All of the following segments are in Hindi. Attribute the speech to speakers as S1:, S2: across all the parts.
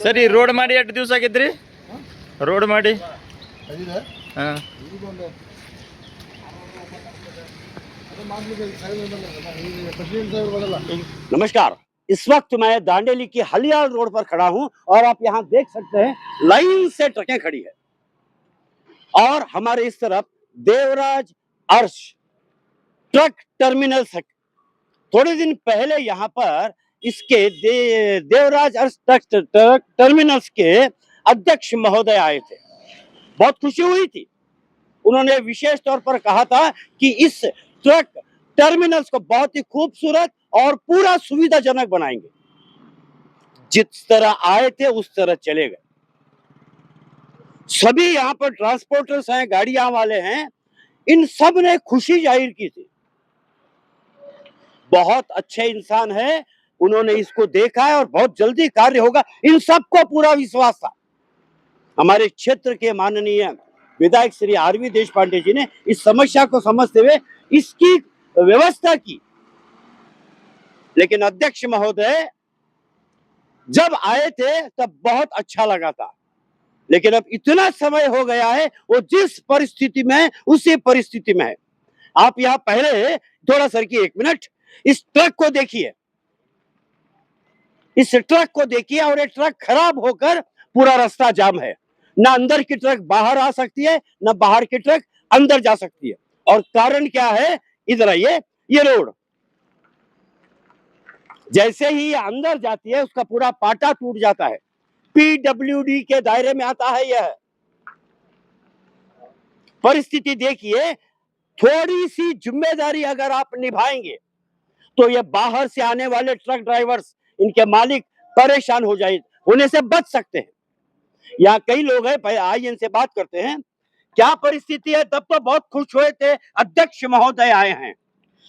S1: ಸರ್ ಈ ರೋಡ್ ಮಾಡಿ ಎಷ್ಟು ದಿವಸ ಆಗಿದ್ರಿ? ರೋಡ್ ಮಾಡಿ ಹಾಂ
S2: नमस्कार। इस वक्त मैं दांडेली की हलियाल रोड पर खड़ा हूं और आप यहां देख सकते हैं लाइन से ट्रकें खड़ी है और हमारे इस तरफ देवराज अर्श ट्रक टर्मिनल है। थोड़े दिन पहले यहां पर इसके देवराज अर्श ट्रक टर्मिनल्स के अध्यक्ष महोदय आए थे। बहुत खुशी हुई थी। उन्होंने विशेष तौर पर कहा था कि इस ट्रक टर्मिनल्स को बहुत ही खूबसूरत और पूरा सुविधाजनक बनाएंगे। जिस तरह आए थे उस तरह चले गए। सभी यहाँ पर ट्रांसपोर्टर्स हैं, गाड़ियां वाले हैं, इन सब ने खुशी जाहिर की थी। बहुत अच्छे इंसान है, उन्होंने इसको देखा है और बहुत जल्दी कार्य होगा, इन सबको पूरा विश्वास था। हमारे क्षेत्र के माननीय विधायक श्री आरवी देशपांडे जी ने इस समस्या को समझते हुए इसकी व्यवस्था की। लेकिन अध्यक्ष महोदय जब आए थे तब बहुत अच्छा लगा था, लेकिन अब इतना समय हो गया है, वो जिस परिस्थिति में उसी परिस्थिति में है। आप यहाँ पहले थोड़ा सर की 1 मिनट इस ट्रक को देखिए, इस ट्रक को देखिए और ये ट्रक खराब होकर पूरा रास्ता जाम है। ना अंदर की ट्रक बाहर आ सकती है, ना बाहर की ट्रक अंदर जा सकती है। और कारण क्या है? इधर आइए, ये रोड जैसे ही अंदर जाती है उसका पूरा पाटा टूट जाता है। पीडब्ल्यूडी के दायरे में आता है यह। परिस्थिति देखिए, थोड़ी सी जिम्मेदारी अगर आप निभाएंगे तो ये बाहर से आने वाले ट्रक ड्राइवर्स, इनके मालिक परेशान होने से बच सकते हैं। यहाँ कई लोग हैं, आइए इनसे बात करते हैं। क्या परिस्थिति है? तब तो बहुत खुश हुए थे, अध्यक्ष महोदय आए हैं,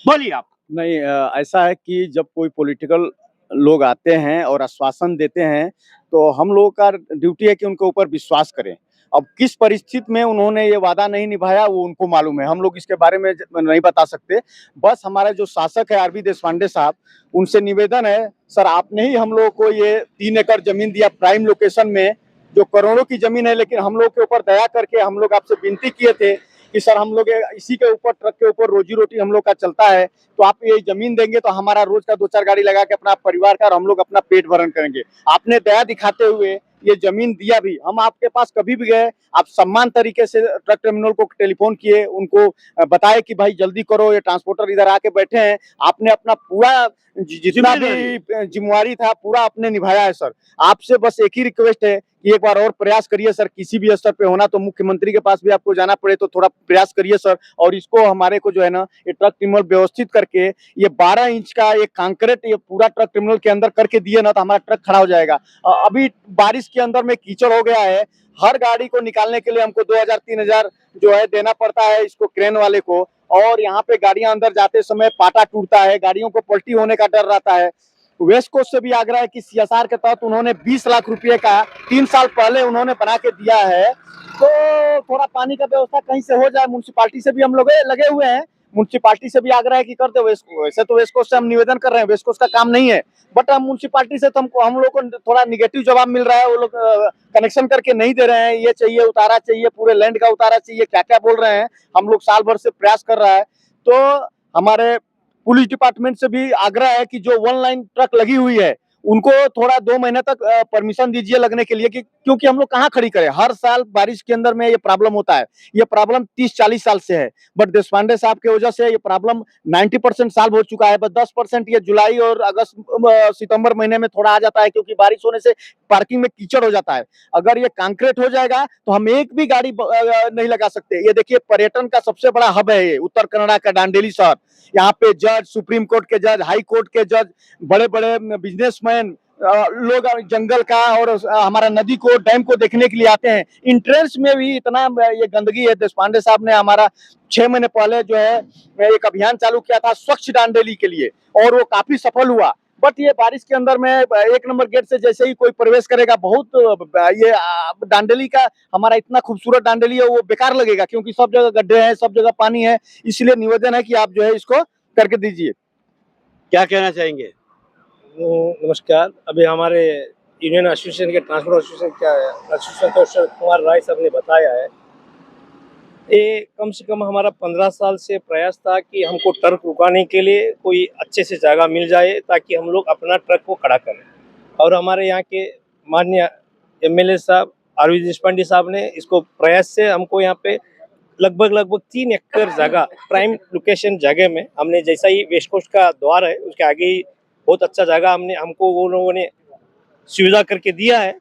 S2: बोलिए आप।
S3: नहीं, ऐसा है कि जब कोई पॉलिटिकल लोग आते हैं और आश्वासन देते हैं तो हम लोगों का ड्यूटी है कि उनके ऊपर विश्वास करें। अब किस परिस्थिति में उन्होंने ये वादा नहीं निभाया वो उनको मालूम है, हम लोग इसके बारे में नहीं बता सकते। बस हमारे जो शासक है आरवी देशपांडे साहब, उनसे निवेदन है, सर आपने ही हम लोगों को ये 3 एकड़ जमीन दिया प्राइम लोकेशन में, जो करोड़ों की जमीन है, लेकिन हम लोग के ऊपर दया करके हम लोग आपसे विनती किए थे कि सर हम लोग इसी के ऊपर, ट्रक के ऊपर रोजी रोटी हम लोग का चलता है, तो आप ये जमीन देंगे तो हमारा रोज का 2-4 गाड़ी लगा के अपना परिवार का और हम लोग अपना पेट भरण करेंगे। आपने दया दिखाते हुए ये जमीन दिया भी। हम आपके पास कभी भी गए, आप सम्मान तरीके से ट्रक टर्मिनल को टेलीफोन किए, उनको बताए कि भाई जल्दी करो, ये ट्रांसपोर्टर इधर आके बैठे हैं। आपने अपना पूरा जितना भी जिम्मेवारी था पूरा आपने निभाया है सर। आपसे बस एक ही रिक्वेस्ट है कि एक बार और प्रयास करिए सर, किसी भी स्तर पे होना तो मुख्यमंत्री के पास भी आपको जाना पड़े तो थोड़ा प्रयास करिए सर। और इसको हमारे को जो है ना, ये ट्रक टर्मिनल व्यवस्थित करके ये 12 इंच का एक कंक्रीट ये पूरा ट्रक टर्मिनल के अंदर करके दिए ना, तो हमारा ट्रक खड़ा हो जाएगा। अभी बारिश के अंदर में कीचड़ हो गया है, हर गाड़ी को निकालने के लिए हमको 2000-3000 जो है देना पड़ता है इसको, क्रेन वाले को। और यहाँ पे गाड़ियां अंदर जाते समय पाटा टूटता है, गाड़ियों को पलटी होने का डर रहता है। वेस्ट कोस्ट से भी आग्रह है कि सीएसआर के तहत उन्होंने 20 लाख रुपए का 3 साल पहले उन्होंने बना के दिया है, तो थोड़ा पानी का व्यवस्था कहीं से हो जाए। म्युनिसिपालिटी से भी हम लोग लगे हुए हैं, म्युनिसिपालिटी से भी आग्रह है कि कर दो। वैसे तो वेस्ट कोस्ट से हम निवेदन कर रहे हैं, वेस्ट कोस्ट का काम नहीं है, बट हम म्युनिसिपालिटी से तो हम लोग को थोड़ा निगेटिव जवाब मिल रहा है। वो लोग कनेक्शन करके नहीं दे रहे हैं, ये चाहिए उतारा चाहिए, पूरे लैंड का उतारा चाहिए, क्या क्या बोल रहे हैं। हम लोग साल भर से प्रयास कर रहा है। तो हमारे पुलिस डिपार्टमेंट से भी आग्रह है कि जो 1 लाइन ट्रक लगी हुई है उनको थोड़ा 2 महीने तक परमिशन दीजिए लगने के लिए, क्योंकि हम लोग कहाँ खड़ी करें। हर साल बारिश के अंदर में ये प्रॉब्लम होता है। ये प्रॉब्लम 30-40 साल से है, बट देशपांडे साहब की वजह से ये प्रॉब्लम 90% सॉल्व हो चुका है। बस 10% ये जुलाई और अगस्त सितंबर महीने में थोड़ा आ जाता है, क्योंकि बारिश होने से पार्किंग में कीचड़ हो जाता है। अगर ये कंक्रीट हो जाएगा तो हम एक भी गाड़ी नहीं लगा सकते। ये देखिए, पर्यटन का सबसे बड़ा हब है ये उत्तर कन्नड़ा का दांडेली शहर। यहाँ पे जज, सुप्रीम कोर्ट के जज, हाई कोर्ट के जज, बड़े बड़े बिजनेसमैन लोग जंगल का और हमारा नदी को, डैम को देखने के लिए आते हैं। इंट्रेंस में भी इतना ये गंदगी है। देशपांडे साहब ने हमारा 6 महीने पहले जो है एक अभियान चालू किया था स्वच्छ दांडेली के लिए, और वो काफी सफल हुआ। बट ये बारिश के अंदर में 1 नंबर गेट से जैसे ही कोई प्रवेश करेगा, बहुत ये दांडेली का हमारा इतना खूबसूरत दांडेली है वो बेकार लगेगा, क्योंकि सब जगह गड्ढे हैं, सब जगह पानी है। इसलिए निवेदन है कि आप जो है इसको करके दीजिए।
S2: क्या कहना चाहेंगे?
S4: नमस्कार। अभी हमारे यूनियन एसोसिएशन के ट्रांसपोर्ट एसोसिएशन के अध्यक्ष कुमार राय साहब ने बताया है, ये कम से कम हमारा 15 साल से प्रयास था कि हमको ट्रक रुकाने के लिए कोई अच्छे से जगह मिल जाए ताकि हम लोग अपना ट्रक को खड़ा करें। और हमारे यहाँ के माननीय एमएलए साहब आरवी देशपांडे साहब ने इसको प्रयास से हमको यहाँ पे लगभग 3 एकड़ जगह प्राइम लोकेशन जगह में हमने, जैसा ही वेस्ट कोस्ट का द्वार है उसके आगे ही बहुत अच्छा जगह हमको वो लोगों ने सुविधा करके दिया है।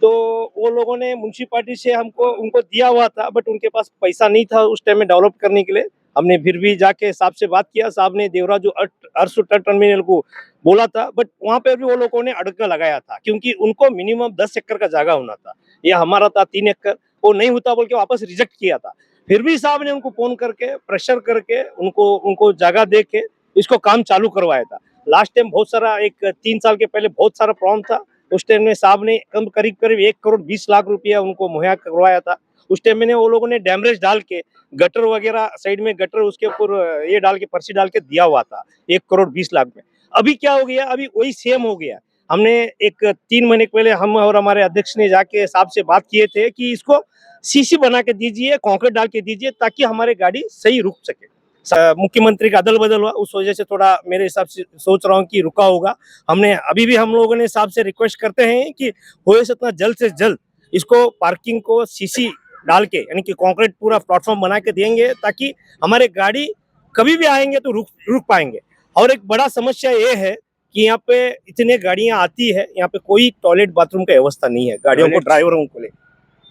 S4: तो वो लोगों ने म्युनिसिपैलिटी से उनको दिया हुआ था, बट उनके पास पैसा नहीं था उस टाइम में डेवलप करने के लिए। हमने फिर भी जाके साहब से बात किया, साहब ने देवराज अर्श ट्रक टर्मिनल को बोला था, बट वहाँ पे भी वो लोगों ने अड़का लगाया था क्योंकि उनको मिनिमम 10 एकड़ का जगह होना था। ये हमारा था 3 एकड़, वो नहीं होता बोल के वापस रिजेक्ट किया था। फिर भी साहब ने उनको फोन करके प्रेशर करके उनको जगह दे के इसको काम चालू करवाया था। लास्ट टाइम बहुत सारा 3 साल के पहले बहुत सारा प्रॉब्लम था। उस टाइम में साहब ने करीब 1,20,00,000 रुपया उनको मुहैया करवाया था। उस टाइम में वो लोगों ने डैमरेज डाल के गटर वगैरह साइड में गटर उसके ऊपर ये डाल के पर्ची डाल के दिया हुआ था 1,20,00,000 में। अभी क्या हो गया, अभी वही सेम हो गया। हमने 3 महीने पहले हम और हमारे अध्यक्ष ने जाके साहब से बात किए थे कि इसको सीसी बना के दीजिए, कंक्रीट डाल के दीजिए ताकि हमारे गाड़ी सही रुक सके। मुख्यमंत्री का अदल बदल हुआ, उस वजह से थोड़ा मेरे हिसाब से सोच रहा हूँ कि रुका होगा। अभी भी हम लोगों ने साहब से रिक्वेस्ट करते हैं कि हो सके जल्द से जल्द इसको पार्किंग को सीसी डाल के यानी कि कंक्रीट पूरा प्लेटफॉर्म बना के देंगे ताकि हमारे गाड़ी कभी भी आएंगे तो रुक पाएंगे। और एक बड़ा समस्या ये है कि यहाँ पे इतने गाड़ियां आती है, यहाँ पे कोई टॉयलेट बाथरूम का व्यवस्था नहीं है गाड़ियों को, ड्राइवरों को लिए।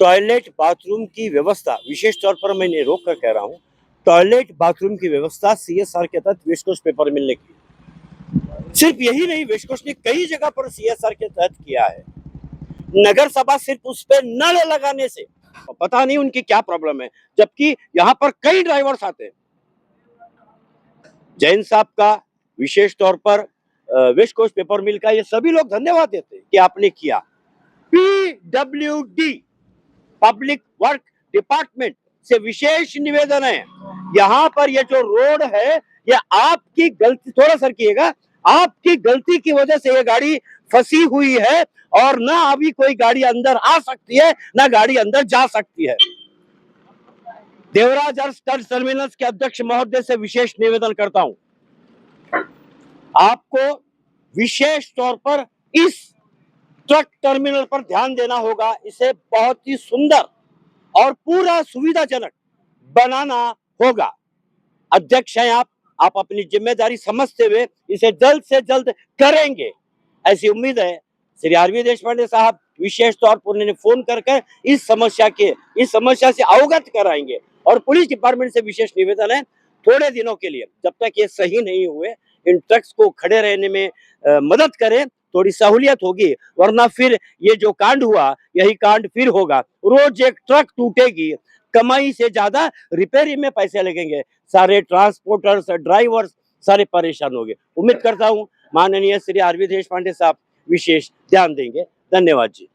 S2: टॉयलेट बाथरूम की व्यवस्था, विशेष तौर पर मैंने रोक कर कह रहा हूँ, टॉयलेट बाथरूम की व्यवस्था सीएसआर के तहत वेस्ट कोस्ट पेपर मिल ने की। सिर्फ यही नहीं, वेस्ट कोस्ट ने कई जगह पर सीएसआर के तहत किया है। नगर सभा सिर्फ उस पे नल लगाने से, पता नहीं उनकी क्या प्रॉब्लम है, जबकि यहाँ पर कई ड्राइवर्स आते हैं। जैन साहब का विशेष तौर पर वेस्ट कोस्ट पेपर मिल का ये सभी लोग धन्यवाद देते हैं कि आपने किया। PWD पब्लिक वर्क डिपार्टमेंट से विशेष निवेदन है, यहाँ पर ये जो रोड है ये आपकी गलती, थोड़ा सरकिएगा, आपकी गलती की वजह से ये गाड़ी फंसी हुई है और ना अभी कोई गाड़ी अंदर आ सकती है ना गाड़ी अंदर जा सकती है। देवराज अर्श ट्रक टर्मिनल्स के अध्यक्ष महोदय से विशेष निवेदन करता हूं, आपको विशेष तौर पर इस ट्रक टर्मिनल पर ध्यान देना होगा। इसे बहुत ही सुंदर और पूरा सुविधाजनक बनाना होगा। अध्यक्ष हैं आप अपनी जिम्मेदारी समझते हुए इसे जल्द से जल्द करेंगे, ऐसी उम्मीद है। श्री आरवी देशपांडे साहब विशेष तौर पर उन्होंने फोन करके इस समस्या से अवगत कराएंगे। और पुलिस डिपार्टमेंट से विशेष निवेदन है, थोड़े दिनों के लिए जब तक ये सही नहीं हुए इन ट्रक्स को खड़े रहने में मदद करें, थोड़ी सहूलियत होगी, वरना फिर ये जो कांड हुआ यही कांड फिर होगा। रोज एक ट्रक टूटेगी, कमाई से ज्यादा रिपेयरिंग में पैसे लगेंगे, सारे ट्रांसपोर्टर्स ड्राइवर्स सारे परेशान होंगे। उम्मीद करता हूं माननीय श्री आरवी देशपांडे साहब विशेष ध्यान देंगे। धन्यवाद जी।